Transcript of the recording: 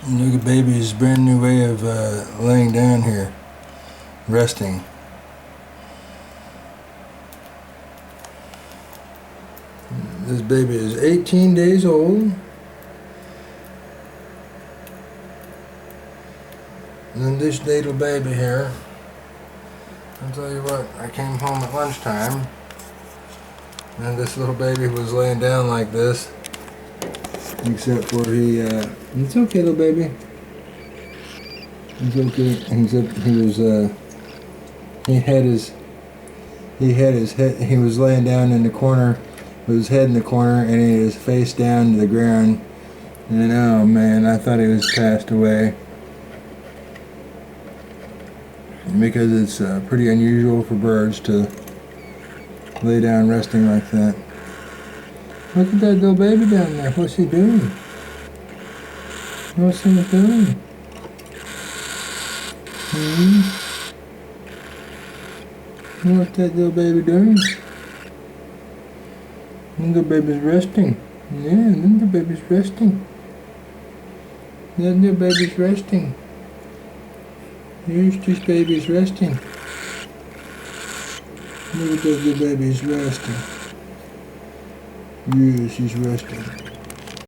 Look at baby's brand new way of laying down here, resting. This baby is 18 days old. And then this little baby here, I'll tell you what, I came home at lunchtime and this little baby was laying down like this, except for it's okay little baby. It's okay, except he was laying down in the corner with his head in the corner and he had his face down to the ground. And oh man, I thought he was passed away. Because it's pretty unusual for birds to lay down resting like that. Look at that little baby down there. What's he doing? What's he doing? What's that little baby doing? Little baby's resting. Yeah, little baby's resting. That little baby's resting. Here's this baby's resting. Look at that little baby's resting. Yes, he's resting.